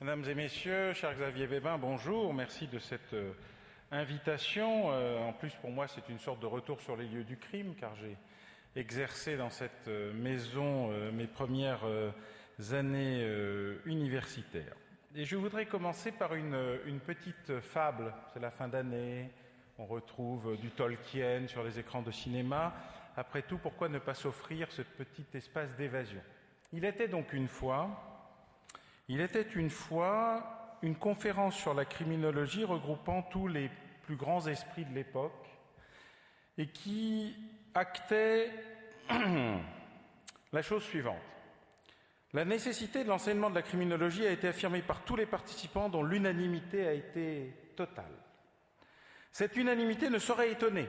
Mesdames et messieurs, cher Xavier Bébin, bonjour. Merci de cette invitation. En plus, pour moi, c'est une sorte de retour sur les lieux du crime, car j'ai exercé dans cette maison mes premières années universitaires. Et je voudrais commencer par une petite fable. C'est la fin d'année, on retrouve du Tolkien sur les écrans de cinéma. Après tout, pourquoi ne pas s'offrir ce petit espace d'évasion? Il était une fois une conférence sur la criminologie regroupant tous les plus grands esprits de l'époque et qui actait la chose suivante. La nécessité de l'enseignement de la criminologie a été affirmée par tous les participants dont l'unanimité a été totale. Cette unanimité ne saurait étonner,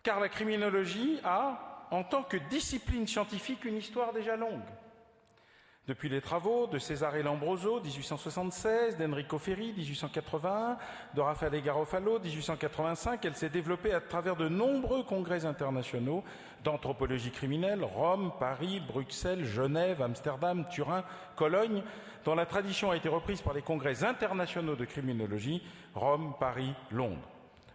car la criminologie a, en tant que discipline scientifique, une histoire déjà longue. Depuis les travaux de Cesare Lombroso, 1876, d'Enrico Ferri, 1881, de Raffaele Garofalo, 1885, elle s'est développée à travers de nombreux congrès internationaux d'anthropologie criminelle, Rome, Paris, Bruxelles, Genève, Amsterdam, Turin, Cologne, dont la tradition a été reprise par les congrès internationaux de criminologie, Rome, Paris, Londres.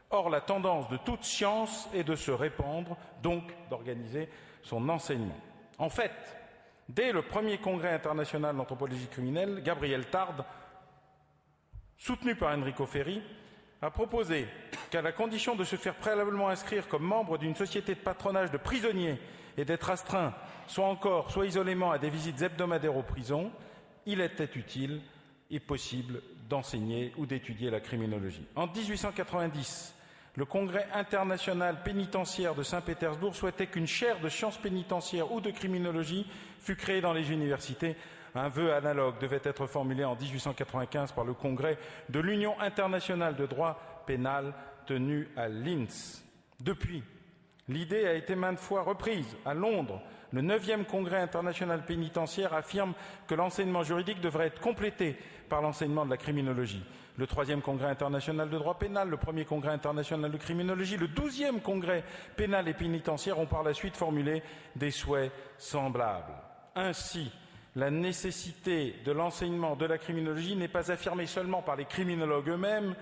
Or, la tendance de toute science est de se répandre, donc d'organiser son enseignement. En fait, dès le premier congrès international d'anthropologie criminelle, Gabriel Tarde, soutenu par Enrico Ferri, a proposé qu'à la condition de se faire préalablement inscrire comme membre d'une société de patronage de prisonniers et d'être astreint, soit isolément à des visites hebdomadaires aux prisons, il était utile et possible d'enseigner ou d'étudier la criminologie. En 1890, le Congrès international pénitentiaire de Saint-Pétersbourg souhaitait qu'une chaire de sciences pénitentiaires ou de criminologie fût créée dans les universités. Un vœu analogue devait être formulé en 1895 par le Congrès de l'Union internationale de droit pénal tenu à Linz. Depuis, l'idée a été maintes fois reprise. À Londres, le 9e Congrès international pénitentiaire affirme que l'enseignement juridique devrait être complété par l'enseignement de la criminologie. Le 3e Congrès international de droit pénal, le 1er Congrès international de criminologie, le 12e Congrès pénal et pénitentiaire ont par la suite formulé des souhaits semblables. Ainsi, la nécessité de l'enseignement de la criminologie n'est pas affirmée seulement par les criminologues eux-mêmes,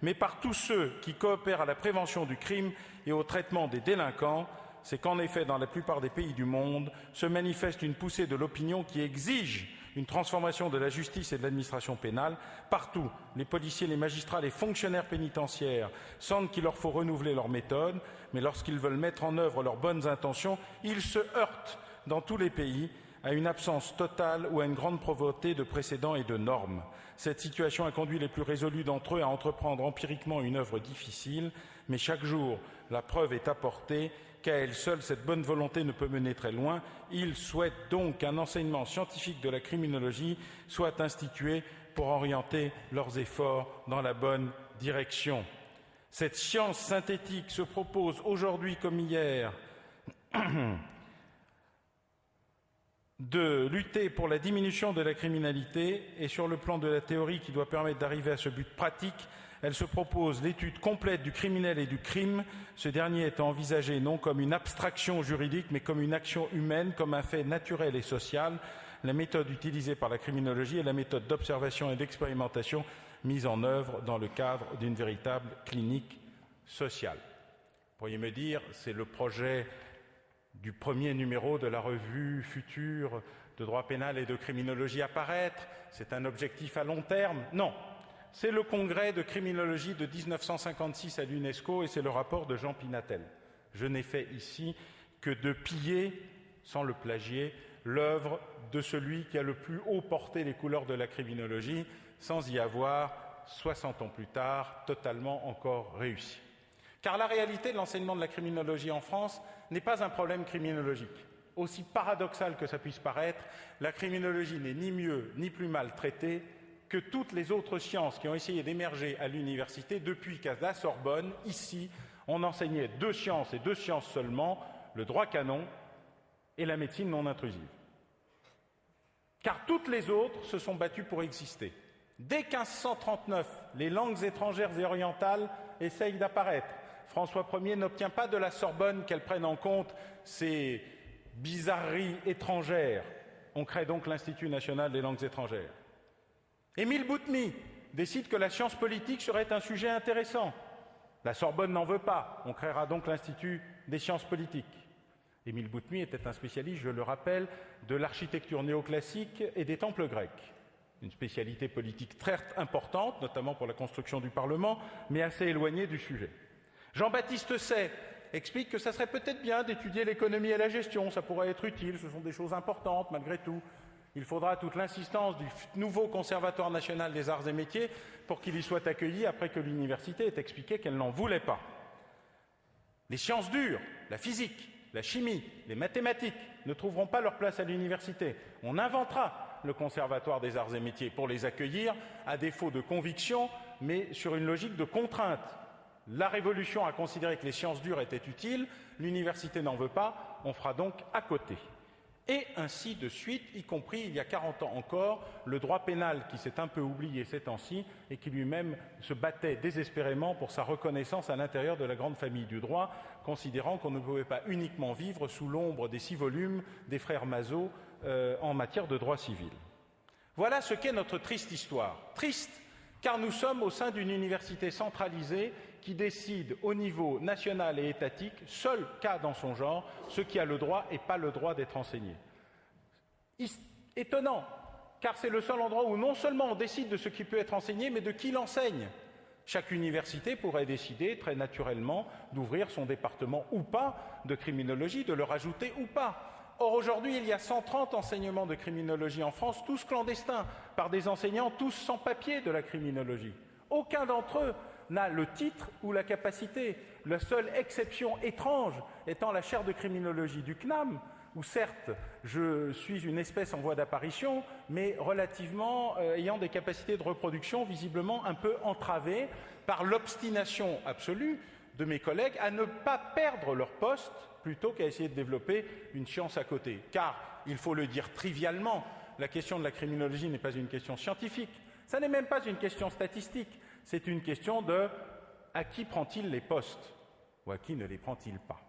mais par tous ceux qui coopèrent à la prévention du crime et au traitement des délinquants. C'est qu'en effet, dans la plupart des pays du monde, se manifeste une poussée de l'opinion qui exige une transformation de la justice et de l'administration pénale. Partout, les policiers, les magistrats, les fonctionnaires pénitentiaires sentent qu'il leur faut renouveler leurs méthodes, mais lorsqu'ils veulent mettre en œuvre leurs bonnes intentions, ils se heurtent dans tous les pays à une absence totale ou à une grande pauvreté de précédents et de normes. Cette situation a conduit les plus résolus d'entre eux à entreprendre empiriquement une œuvre difficile, mais chaque jour, la preuve est apportée qu'à elle seule, cette bonne volonté ne peut mener très loin. Ils souhaitent donc qu'un enseignement scientifique de la criminologie soit institué pour orienter leurs efforts dans la bonne direction. Cette science synthétique se propose aujourd'hui comme hier de lutter pour la diminution de la criminalité et sur le plan de la théorie qui doit permettre d'arriver à ce but pratique, elle se propose l'étude complète du criminel et du crime, ce dernier étant envisagé non comme une abstraction juridique mais comme une action humaine, comme un fait naturel et social. La méthode utilisée par la criminologie est la méthode d'observation et d'expérimentation mise en œuvre dans le cadre d'une véritable clinique sociale. Vous pourriez me dire, c'est le projet du premier numéro de la revue future de droit pénal et de criminologie à paraître, c'est un objectif à long terme. Non, c'est le congrès de criminologie de 1956 à l'UNESCO et c'est le rapport de Jean Pinatel. Je n'ai fait ici que de piller, sans le plagier, l'œuvre de celui qui a le plus haut porté les couleurs de la criminologie, sans y avoir, 60 ans plus tard, totalement encore réussi. Car la réalité de l'enseignement de la criminologie en France n'est pas un problème criminologique. Aussi paradoxal que ça puisse paraître, la criminologie n'est ni mieux ni plus mal traitée que toutes les autres sciences qui ont essayé d'émerger à l'université depuis qu'à la Sorbonne, ici, on enseignait 2 sciences et 2 sciences seulement, le droit canon et la médecine non intrusive. Car toutes les autres se sont battues pour exister. Dès 1539, les langues étrangères et orientales essayent d'apparaître. François Ier n'obtient pas de la Sorbonne qu'elle prenne en compte ces bizarreries étrangères. On crée donc l'Institut national des langues étrangères. Émile Boutmy décide que la science politique serait un sujet intéressant. La Sorbonne n'en veut pas, on créera donc l'Institut des sciences politiques. Émile Boutmy était un spécialiste, je le rappelle, de l'architecture néoclassique et des temples grecs. Une spécialité politique très importante, notamment pour la construction du Parlement, mais assez éloignée du sujet. Jean-Baptiste Say explique que ça serait peut-être bien d'étudier l'économie et la gestion, ça pourrait être utile, ce sont des choses importantes malgré tout. Il faudra toute l'insistance du nouveau Conservatoire national des arts et métiers pour qu'il y soit accueilli après que l'université ait expliqué qu'elle n'en voulait pas. Les sciences dures, la physique, la chimie, les mathématiques ne trouveront pas leur place à l'université. On inventera le Conservatoire des arts et métiers pour les accueillir, à défaut de conviction, mais sur une logique de contrainte. La Révolution a considéré que les sciences dures étaient utiles, l'université n'en veut pas, on fera donc à côté. Et ainsi de suite, y compris il y a 40 ans encore, le droit pénal qui s'est un peu oublié ces temps-ci et qui lui-même se battait désespérément pour sa reconnaissance à l'intérieur de la grande famille du droit, considérant qu'on ne pouvait pas uniquement vivre sous l'ombre des 6 volumes des frères Mazeaud en matière de droit civil. Voilà ce qu'est notre triste histoire. Triste, car nous sommes au sein d'une université centralisée qui décide au niveau national et étatique, seul cas dans son genre, ce qui a le droit et pas le droit d'être enseigné. Étonnant, car c'est le seul endroit où non seulement on décide de ce qui peut être enseigné, mais de qui l'enseigne. Chaque université pourrait décider très naturellement d'ouvrir son département ou pas de criminologie, de le rajouter ou pas. Or, aujourd'hui, il y a 130 enseignements de criminologie en France, tous clandestins, par des enseignants tous sans papier de la criminologie. Aucun d'entre eux n'a le titre ou la capacité. La seule exception étrange étant la chaire de criminologie du CNAM, où certes, je suis une espèce en voie d'apparition, mais relativement ayant des capacités de reproduction visiblement un peu entravées par l'obstination absolue de mes collègues à ne pas perdre leur poste plutôt qu'à essayer de développer une science à côté. Car, il faut le dire trivialement, la question de la criminologie n'est pas une question scientifique, ça n'est même pas une question statistique, c'est une question de à qui prend-il les postes ou à qui ne les prend-il pas.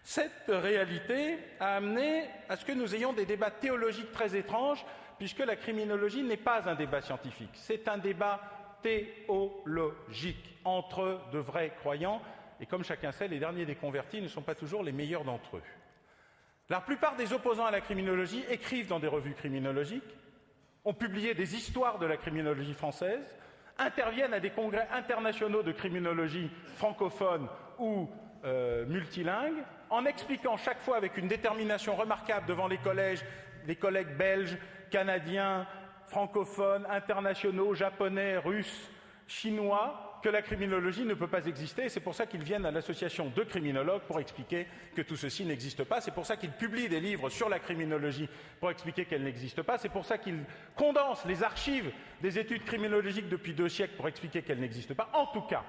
Cette réalité a amené à ce que nous ayons des débats théologiques très étranges, puisque la criminologie n'est pas un débat scientifique, c'est un débat théologique entre de vrais croyants, et comme chacun sait, les derniers des convertis ne sont pas toujours les meilleurs d'entre eux. La plupart des opposants à la criminologie écrivent dans des revues criminologiques, ont publié des histoires de la criminologie française, interviennent à des congrès internationaux de criminologie francophones ou multilingues, en expliquant chaque fois avec une détermination remarquable devant les collègues belges, canadiens, francophones, internationaux, japonais, russes, chinois, que la criminologie ne peut pas exister. C'est pour ça qu'ils viennent à l'association de criminologues pour expliquer que tout ceci n'existe pas. C'est pour ça qu'ils publient des livres sur la criminologie pour expliquer qu'elle n'existe pas. C'est pour ça qu'ils condensent les archives des études criminologiques depuis 2 siècles pour expliquer qu'elle n'existe pas. En tout cas,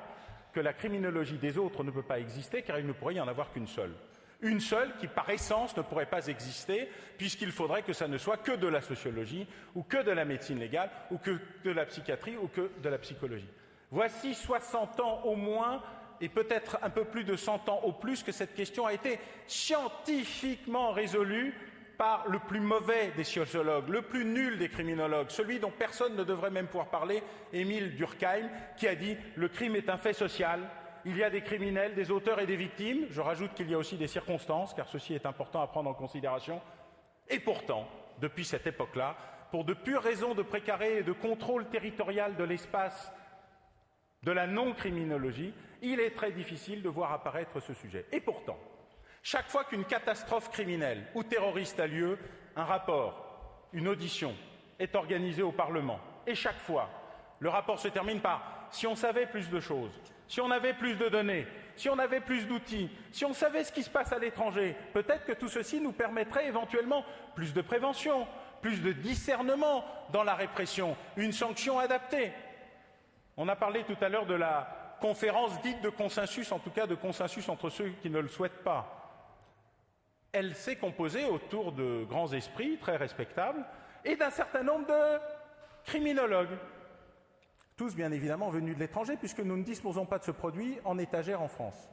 que la criminologie des autres ne peut pas exister car il ne pourrait y en avoir qu'une seule. Une seule qui, par essence, ne pourrait pas exister puisqu'il faudrait que ça ne soit que de la sociologie ou que de la médecine légale ou que de la psychiatrie ou que de la psychologie. Voici 60 ans au moins, et peut-être un peu plus de 100 ans au plus, que cette question a été scientifiquement résolue par le plus mauvais des sociologues, le plus nul des criminologues, celui dont personne ne devrait même pouvoir parler, Émile Durkheim, qui a dit « Le crime est un fait social, il y a des criminels, des auteurs et des victimes. » Je rajoute qu'il y a aussi des circonstances, car ceci est important à prendre en considération. Et pourtant, depuis cette époque-là, pour de pures raisons de précaré et de contrôle territorial de l'espace de la non-criminologie, il est très difficile de voir apparaître ce sujet. Et pourtant, chaque fois qu'une catastrophe criminelle ou terroriste a lieu, un rapport, une audition est organisée au Parlement. Et chaque fois, le rapport se termine par « si on savait plus de choses, si on avait plus de données, si on avait plus d'outils, si on savait ce qui se passe à l'étranger, peut-être que tout ceci nous permettrait éventuellement plus de prévention, plus de discernement dans la répression, une sanction adaptée. » On a parlé tout à l'heure de la conférence dite de consensus, en tout cas de consensus entre ceux qui ne le souhaitent pas. Elle s'est composée autour de grands esprits très respectables et d'un certain nombre de criminologues, tous bien évidemment venus de l'étranger puisque nous ne disposons pas de ce produit en étagère en France.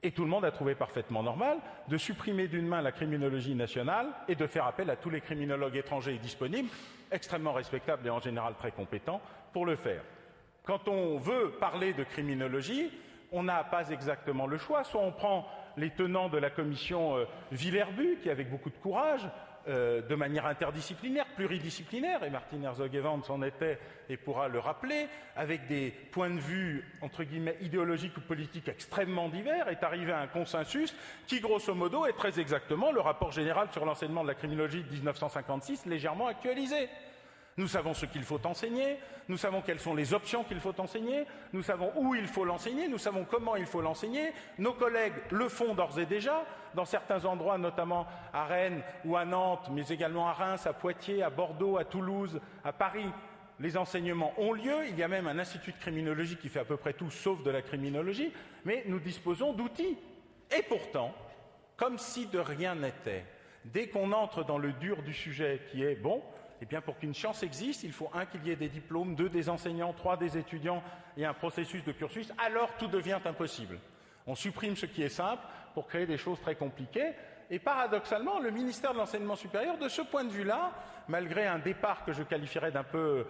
Et tout le monde a trouvé parfaitement normal de supprimer d'une main la criminologie nationale et de faire appel à tous les criminologues étrangers disponibles, extrêmement respectables et en général très compétents, pour le faire. Quand on veut parler de criminologie, on n'a pas exactement le choix. Soit on prend les tenants de la commission Villerbu, qui avec beaucoup de courage, de manière interdisciplinaire, pluridisciplinaire, et Martin Herzog-Evans en était et pourra le rappeler, avec des points de vue, entre guillemets, idéologiques ou politiques extrêmement divers, est arrivé à un consensus qui, grosso modo, est très exactement le rapport général sur l'enseignement de la criminologie de 1956, légèrement actualisé. Nous savons ce qu'il faut enseigner, nous savons quelles sont les options qu'il faut enseigner, nous savons où il faut l'enseigner, nous savons comment il faut l'enseigner. Nos collègues le font d'ores et déjà, dans certains endroits, notamment à Rennes ou à Nantes, mais également à Reims, à Poitiers, à Bordeaux, à Toulouse, à Paris. Les enseignements ont lieu, il y a même un institut de criminologie qui fait à peu près tout sauf de la criminologie, mais nous disposons d'outils. Et pourtant, comme si de rien n'était, dès qu'on entre dans le dur du sujet qui est, bon, eh bien, pour qu'une science existe, il faut qu'il y ait des diplômes, 2 des enseignants, 3 des étudiants et un processus de cursus, alors tout devient impossible. On supprime ce qui est simple pour créer des choses très compliquées. Et paradoxalement, le ministère de l'Enseignement supérieur, de ce point de vue-là, malgré un départ que je qualifierais d'un peu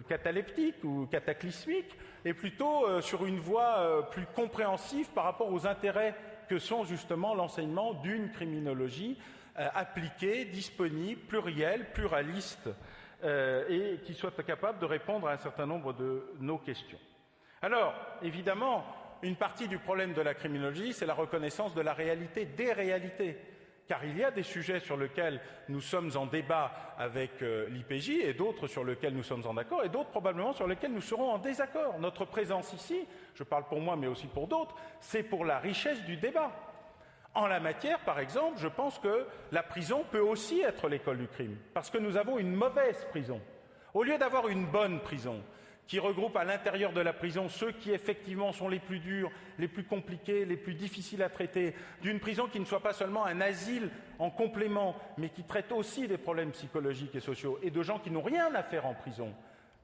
cataleptique ou cataclysmique, est plutôt sur une voie plus compréhensive par rapport aux intérêts que sont justement l'enseignement d'une criminologie appliquée, disponible, plurielle, pluraliste, et qui soit capable de répondre à un certain nombre de nos questions. Alors, évidemment, une partie du problème de la criminologie, c'est la reconnaissance de la réalité des réalités. Car il y a des sujets sur lesquels nous sommes en débat avec l'IPJ et d'autres sur lesquels nous sommes en accord et d'autres probablement sur lesquels nous serons en désaccord. Notre présence ici, je parle pour moi mais aussi pour d'autres, c'est pour la richesse du débat. En la matière, par exemple, je pense que la prison peut aussi être l'école du crime, parce que nous avons une mauvaise prison. Au lieu d'avoir une bonne prison, qui regroupe à l'intérieur de la prison ceux qui effectivement sont les plus durs, les plus compliqués, les plus difficiles à traiter, d'une prison qui ne soit pas seulement un asile en complément, mais qui traite aussi des problèmes psychologiques et sociaux, et de gens qui n'ont rien à faire en prison,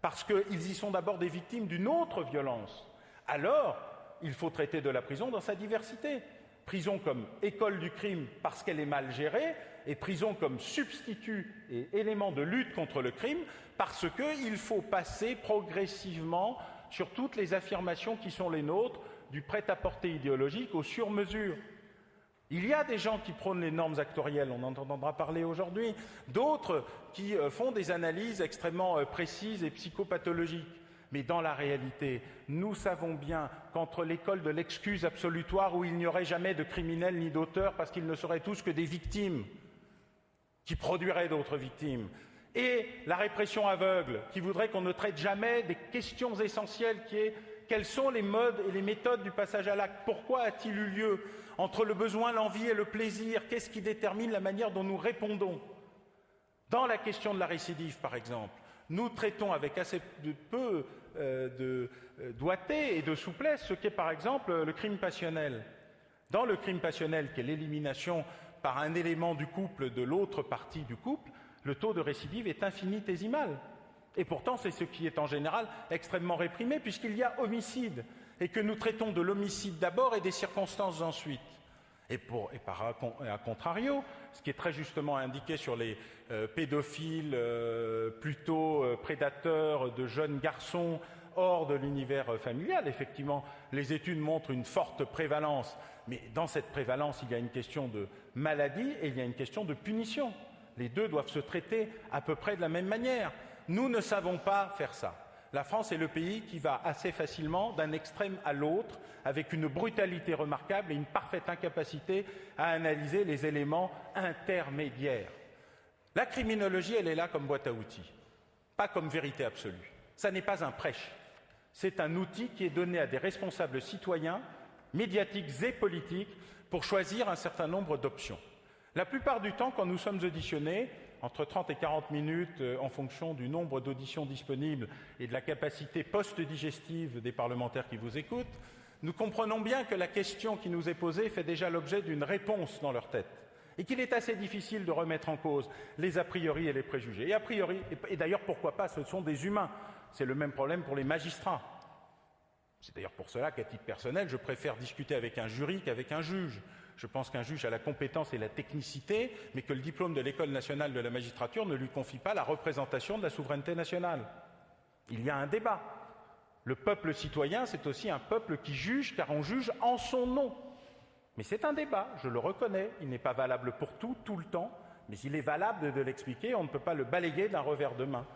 parce qu'ils y sont d'abord des victimes d'une autre violence. Alors, il faut traiter de la prison dans sa diversité. Prison comme école du crime parce qu'elle est mal gérée, et prison comme substitut et élément de lutte contre le crime parce qu'il faut passer progressivement sur toutes les affirmations qui sont les nôtres, du prêt-à-porter idéologique au sur-mesure. Il y a des gens qui prônent les normes actorielles, on en entendra parler aujourd'hui, d'autres qui font des analyses extrêmement précises et psychopathologiques. Mais dans la réalité, nous savons bien qu'entre l'école de l'excuse absolutoire où il n'y aurait jamais de criminels ni d'auteurs parce qu'ils ne seraient tous que des victimes qui produiraient d'autres victimes, et la répression aveugle qui voudrait qu'on ne traite jamais des questions essentielles qui est quels sont les modes et les méthodes du passage à l'acte, pourquoi a-t-il eu lieu, entre le besoin, l'envie et le plaisir, qu'est-ce qui détermine la manière dont nous répondons. Dans la question de la récidive, par exemple, nous traitons avec assez peu de doigté et de souplesse ce qu'est par exemple le crime passionnel. Dans le crime passionnel, qui est l'élimination par un élément du couple de l'autre partie du couple, le taux de récidive est infinitésimal. Et pourtant, c'est ce qui est en général extrêmement réprimé, puisqu'il y a homicide, et que nous traitons de l'homicide d'abord et des circonstances ensuite. Et à contrario, ce qui est très justement indiqué sur les pédophiles, plutôt prédateurs de jeunes garçons hors de l'univers familial, effectivement, les études montrent une forte prévalence, mais dans cette prévalence, il y a une question de maladie et il y a une question de punition. Les deux doivent se traiter à peu près de la même manière. Nous ne savons pas faire ça. La France est le pays qui va assez facilement d'un extrême à l'autre, avec une brutalité remarquable et une parfaite incapacité à analyser les éléments intermédiaires. La criminologie, elle est là comme boîte à outils, pas comme vérité absolue. Ça n'est pas un prêche. C'est un outil qui est donné à des responsables citoyens, médiatiques et politiques, pour choisir un certain nombre d'options. La plupart du temps, quand nous sommes auditionnés, entre 30 et 40 minutes en fonction du nombre d'auditions disponibles et de la capacité post-digestive des parlementaires qui vous écoutent, nous comprenons bien que la question qui nous est posée fait déjà l'objet d'une réponse dans leur tête et qu'il est assez difficile de remettre en cause les a priori et les préjugés. Et a priori, et d'ailleurs pourquoi pas, ce sont des humains. C'est le même problème pour les magistrats. C'est d'ailleurs pour cela qu'à titre personnel, je préfère discuter avec un jury qu'avec un juge. Je pense qu'un juge a la compétence et la technicité, mais que le diplôme de l'École nationale de la magistrature ne lui confie pas la représentation de la souveraineté nationale. Il y a un débat. Le peuple citoyen, c'est aussi un peuple qui juge, car on juge en son nom. Mais c'est un débat, je le reconnais. Il n'est pas valable pour tout le temps, mais il est valable de l'expliquer. On ne peut pas le balayer d'un revers de main.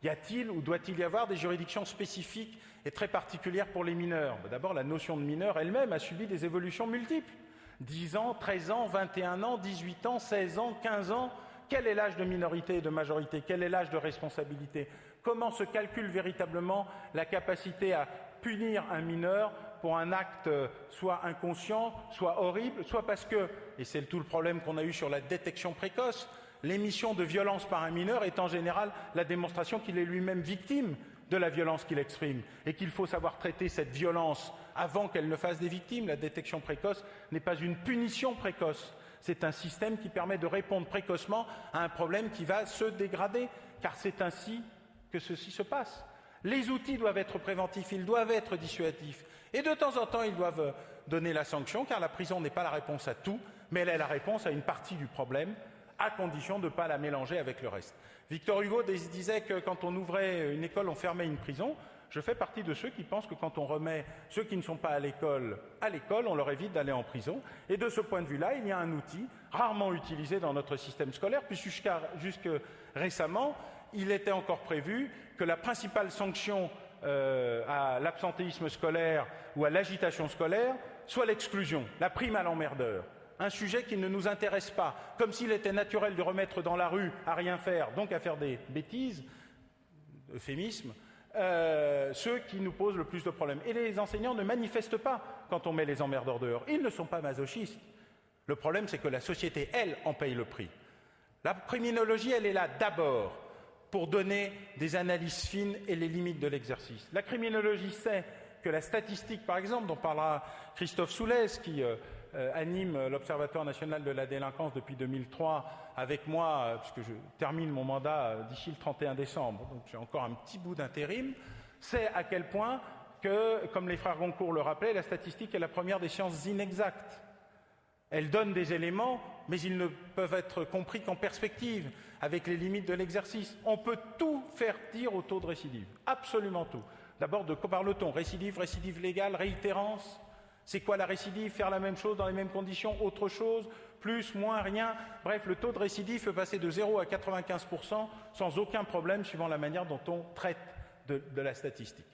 Y a-t-il ou doit-il y avoir des juridictions spécifiques et très particulières pour les mineurs? D'abord, la notion de mineur elle-même a subi des évolutions multiples. 10 ans, 13 ans, 21 ans, 18 ans, 16 ans, 15 ans. Quel est l'âge de minorité et de majorité? Quel est l'âge de responsabilité? Comment se calcule véritablement la capacité à punir un mineur pour un acte soit inconscient, soit horrible, soit parce que, et c'est tout le problème qu'on a eu sur la détection précoce, l'émission de violence par un mineur est en général la démonstration qu'il est lui-même victime de la violence qu'il exprime et qu'il faut savoir traiter cette violence avant qu'elle ne fasse des victimes. La détection précoce n'est pas une punition précoce, c'est un système qui permet de répondre précocement à un problème qui va se dégrader, car c'est ainsi que ceci se passe. Les outils doivent être préventifs, ils doivent être dissuasifs, et de temps en temps ils doivent donner la sanction, car la prison n'est pas la réponse à tout, mais elle est la réponse à une partie du problème, à condition de ne pas la mélanger avec le reste. Victor Hugo disait que quand on ouvrait une école, on fermait une prison. Je fais partie de ceux qui pensent que quand on remet ceux qui ne sont pas à l'école, on leur évite d'aller en prison. Et de ce point de vue-là, il y a un outil rarement utilisé dans notre système scolaire, puis jusque récemment, il était encore prévu que la principale sanction à l'absentéisme scolaire ou à l'agitation scolaire soit l'exclusion, la prime à l'emmerdeur. Un sujet qui ne nous intéresse pas, comme s'il était naturel de remettre dans la rue à rien faire, donc à faire des bêtises, euphémisme, ceux qui nous posent le plus de problèmes. Et les enseignants ne manifestent pas quand on met les emmerdeurs dehors. Ils ne sont pas masochistes. Le problème, c'est que la société, elle, en paye le prix. La criminologie, elle est là d'abord pour donner des analyses fines et les limites de l'exercice. La criminologie sait que la statistique, par exemple, dont parlera Christophe Soulez, qui anime l'Observatoire national de la délinquance depuis 2003 avec moi, puisque je termine mon mandat d'ici le 31 décembre, donc j'ai encore un petit bout d'intérim, sait à quel point que, comme les frères Goncourt le rappelaient, la statistique est la première des sciences inexactes. Elle donne des éléments, mais ils ne peuvent être compris qu'en perspective, avec les limites de l'exercice. On peut tout faire dire au taux de récidive, absolument tout. D'abord, de quoi parle-t-on? Récidive, récidive légale, réitérance? C'est quoi la récidive? Faire la même chose dans les mêmes conditions? Autre chose? Plus, moins, rien? Bref, le taux de récidive peut passer de 0 à 95% sans aucun problème, suivant la manière dont on traite de la statistique.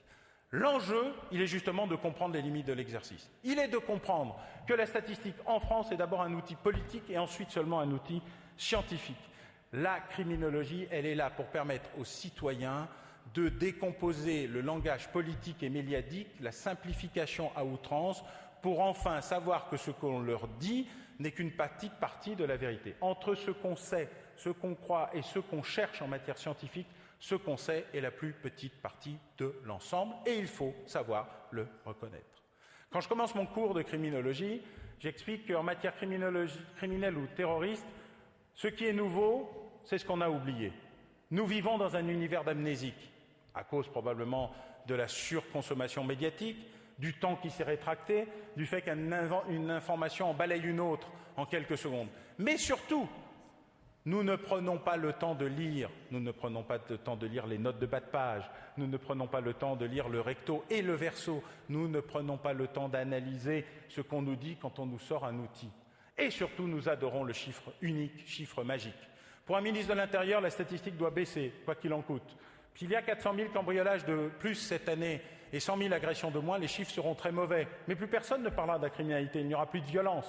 L'enjeu, il est justement de comprendre les limites de l'exercice. Il est de comprendre que la statistique en France est d'abord un outil politique et ensuite seulement un outil scientifique. La criminologie, elle est là pour permettre aux citoyens de décomposer le langage politique et médiatique, la simplification à outrance, pour enfin savoir que ce qu'on leur dit n'est qu'une petite partie de la vérité. Entre ce qu'on sait, ce qu'on croit et ce qu'on cherche en matière scientifique, ce qu'on sait est la plus petite partie de l'ensemble et il faut savoir le reconnaître. Quand je commence mon cours de criminologie, j'explique qu'en matière criminelle ou terroriste, ce qui est nouveau, c'est ce qu'on a oublié. Nous vivons dans un univers d'amnésique, à cause probablement de la surconsommation médiatique, du temps qui s'est rétracté, du fait qu'une information en balaye une autre en quelques secondes. Mais surtout, nous ne prenons pas le temps de lire, nous ne prenons pas le temps de lire les notes de bas de page, nous ne prenons pas le temps de lire le recto et le verso, nous ne prenons pas le temps d'analyser ce qu'on nous dit quand on nous sort un outil. Et surtout, nous adorons le chiffre unique, chiffre magique. Pour un ministre de l'Intérieur, la statistique doit baisser, quoi qu'il en coûte. S'il y a 400 000 cambriolages de plus cette année et 100 000 agressions de moins, les chiffres seront très mauvais. Mais plus personne ne parlera de la criminalité, il n'y aura plus de violence.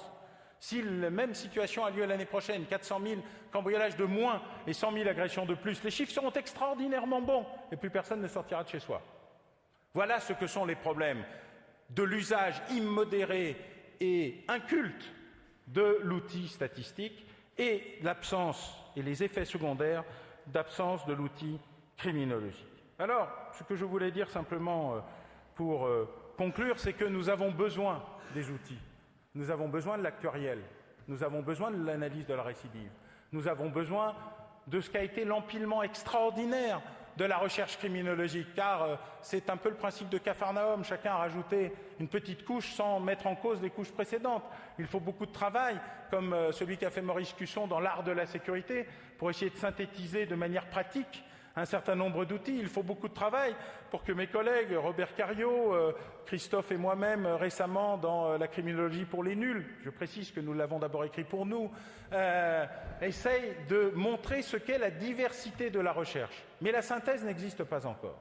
Si la même situation a lieu l'année prochaine, 400 000 cambriolages de moins et 100 000 agressions de plus, les chiffres seront extraordinairement bons et plus personne ne sortira de chez soi. Voilà ce que sont les problèmes de l'usage immodéré et inculte de l'outil statistique et l'absence et les effets secondaires d'absence de l'outil criminologique. Alors, ce que je voulais dire simplement pour conclure, c'est que nous avons besoin des outils. Nous avons besoin de l'actuariel, nous avons besoin de l'analyse de la récidive, nous avons besoin de ce qu'a été l'empilement extraordinaire de la recherche criminologique, car c'est un peu le principe de Capharnaüm, chacun a rajouté une petite couche sans mettre en cause les couches précédentes. Il faut beaucoup de travail, comme celui qu'a fait Maurice Cusson dans l'art de la sécurité, pour essayer de synthétiser de manière pratique un certain nombre d'outils. Il faut beaucoup de travail pour que mes collègues, Robert Cariot, Christophe et moi-même, récemment dans La criminologie pour les nuls, je précise que nous l'avons d'abord écrit pour nous, essayent de montrer ce qu'est la diversité de la recherche. Mais la synthèse n'existe pas encore.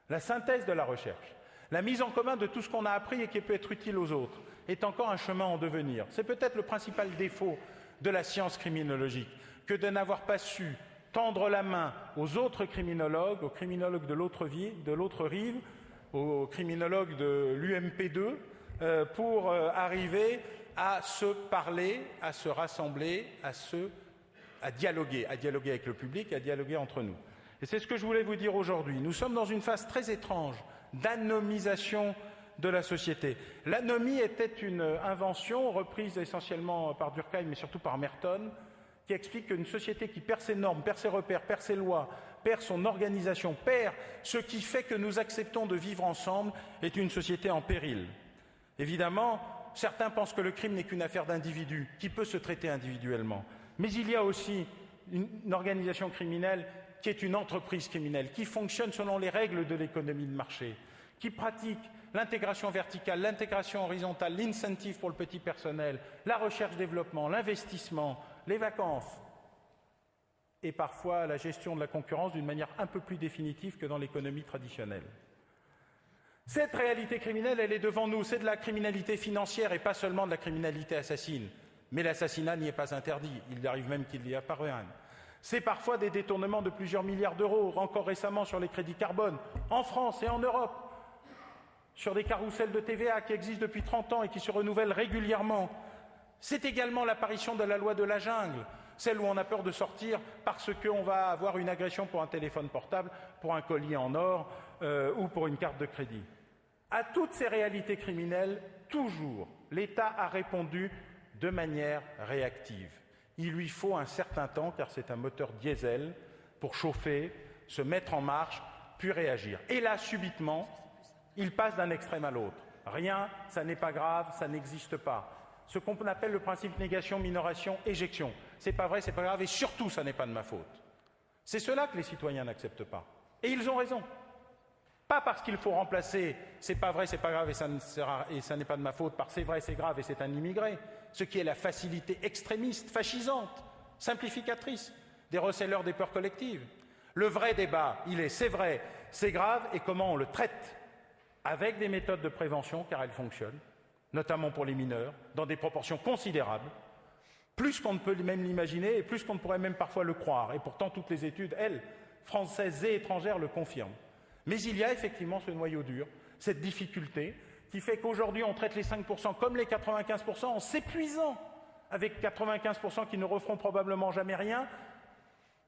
La synthèse de la recherche, la mise en commun de tout ce qu'on a appris et qui peut être utile aux autres, est encore un chemin en devenir. C'est peut-être le principal défaut de la science criminologique, que de n'avoir pas su tendre la main aux autres criminologues, aux criminologues de l'autre rive, aux criminologues de l'UMP2, pour arriver à se parler, à se rassembler, à dialoguer avec le public, à dialoguer entre nous. Et c'est ce que je voulais vous dire aujourd'hui. Nous sommes dans une phase très étrange d'anomisation de la société. L'anomie était une invention reprise essentiellement par Durkheim, mais surtout par Merton, qui explique qu'une société qui perd ses normes, perd ses repères, perd ses lois, perd son organisation, perd ce qui fait que nous acceptons de vivre ensemble, est une société en péril. Évidemment, certains pensent que le crime n'est qu'une affaire d'individu, qui peut se traiter individuellement. Mais il y a aussi une organisation criminelle qui est une entreprise criminelle, qui fonctionne selon les règles de l'économie de marché, qui pratique l'intégration verticale, l'intégration horizontale, l'incentive pour le petit personnel, la recherche-développement, l'investissement, les vacances et parfois la gestion de la concurrence d'une manière un peu plus définitive que dans l'économie traditionnelle. Cette réalité criminelle, elle est devant nous, c'est de la criminalité financière et pas seulement de la criminalité assassine. Mais l'assassinat n'y est pas interdit, il arrive même qu'il y apparaît un. C'est parfois des détournements de plusieurs milliards d'euros, encore récemment sur les crédits carbone, en France et en Europe, sur des carrousels de TVA qui existent depuis 30 ans et qui se renouvellent régulièrement. C'est également l'apparition de la loi de la jungle, celle où on a peur de sortir parce qu'on va avoir une agression pour un téléphone portable, pour un collier en or ou pour une carte de crédit. À toutes ces réalités criminelles, toujours, l'État a répondu de manière réactive. Il lui faut un certain temps, car c'est un moteur diesel, pour chauffer, se mettre en marche, puis réagir. Et là, subitement, il passe d'un extrême à l'autre. Rien, ça n'est pas grave, ça n'existe pas. Ce qu'on appelle le principe négation, minoration, éjection. C'est pas vrai, c'est pas grave, et surtout, ça n'est pas de ma faute. C'est cela que les citoyens n'acceptent pas. Et ils ont raison. Pas parce qu'il faut remplacer c'est pas vrai, c'est pas grave et ça n'est pas de ma faute par c'est vrai, c'est grave et c'est un immigré, ce qui est la facilité extrémiste, fascisante, simplificatrice des receleurs des peurs collectives. Le vrai débat, il est c'est vrai, c'est grave et comment on le traite avec des méthodes de prévention car elles fonctionnent, notamment pour les mineurs, dans des proportions considérables, plus qu'on ne peut même l'imaginer et plus qu'on ne pourrait même parfois le croire. Et pourtant, toutes les études, elles, françaises et étrangères, le confirment. Mais il y a effectivement ce noyau dur, cette difficulté, qui fait qu'aujourd'hui, on traite les 5% comme les 95% en s'épuisant avec 95% qui ne referont probablement jamais rien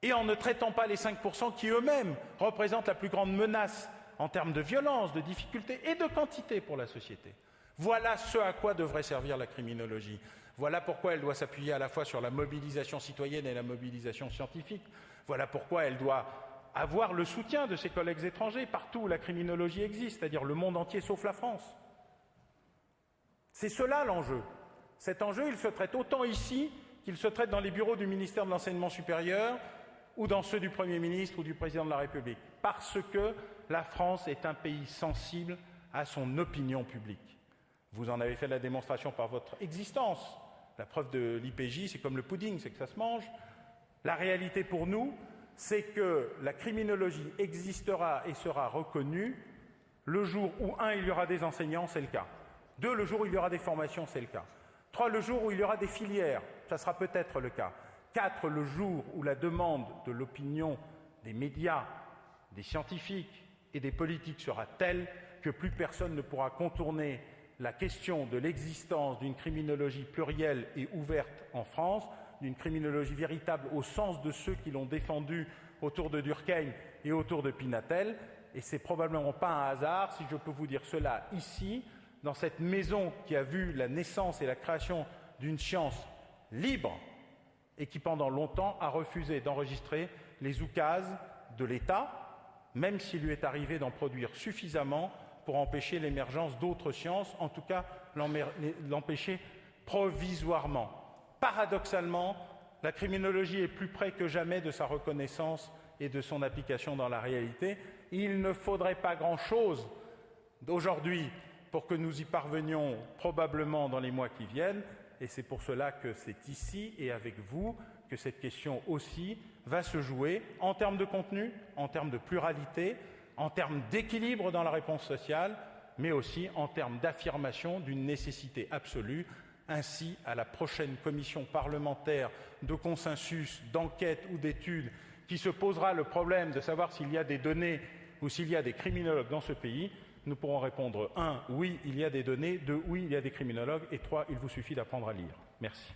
et en ne traitant pas les 5% qui eux-mêmes représentent la plus grande menace en termes de violence, de difficulté et de quantité pour la société. Voilà ce à quoi devrait servir la criminologie. Voilà pourquoi elle doit s'appuyer à la fois sur la mobilisation citoyenne et la mobilisation scientifique. Voilà pourquoi elle doit avoir le soutien de ses collègues étrangers partout où la criminologie existe, c'est-à-dire le monde entier sauf la France. C'est cela l'enjeu. Cet enjeu, il se traite autant ici qu'il se traite dans les bureaux du ministère de l'Enseignement supérieur ou dans ceux du Premier ministre ou du Président de la République. Parce que la France est un pays sensible à son opinion publique. Vous en avez fait la démonstration par votre existence. La preuve de l'IPJ, c'est comme le pudding, c'est que ça se mange. La réalité pour nous, c'est que la criminologie existera et sera reconnue le jour où, 1, il y aura des enseignants, c'est le cas. 2, le jour où il y aura des formations, c'est le cas. 3, le jour où il y aura des filières, ça sera peut-être le cas. 4, le jour où la demande de l'opinion, des médias, des scientifiques et des politiques sera telle que plus personne ne pourra contourner la question de l'existence d'une criminologie plurielle et ouverte en France, d'une criminologie véritable au sens de ceux qui l'ont défendue autour de Durkheim et autour de Pinatel. Et c'est probablement pas un hasard si je peux vous dire cela ici, dans cette maison qui a vu la naissance et la création d'une science libre et qui pendant longtemps a refusé d'enregistrer les oukases de l'État même s'il lui est arrivé d'en produire suffisamment pour empêcher l'émergence d'autres sciences, en tout cas l'empêcher provisoirement. Paradoxalement, la criminologie est plus près que jamais de sa reconnaissance et de son application dans la réalité. Il ne faudrait pas grand-chose d'aujourd'hui pour que nous y parvenions probablement dans les mois qui viennent, et c'est pour cela que c'est ici et avec vous que cette question aussi va se jouer en termes de contenu, en termes de pluralité, en termes d'équilibre dans la réponse sociale, mais aussi en termes d'affirmation d'une nécessité absolue. Ainsi, à la prochaine commission parlementaire de consensus, d'enquête ou d'études qui se posera le problème de savoir s'il y a des données ou s'il y a des criminologues dans ce pays, nous pourrons répondre 1. Oui, il y a des données, 2. Oui, il y a des criminologues, et 3. Il vous suffit d'apprendre à lire. Merci.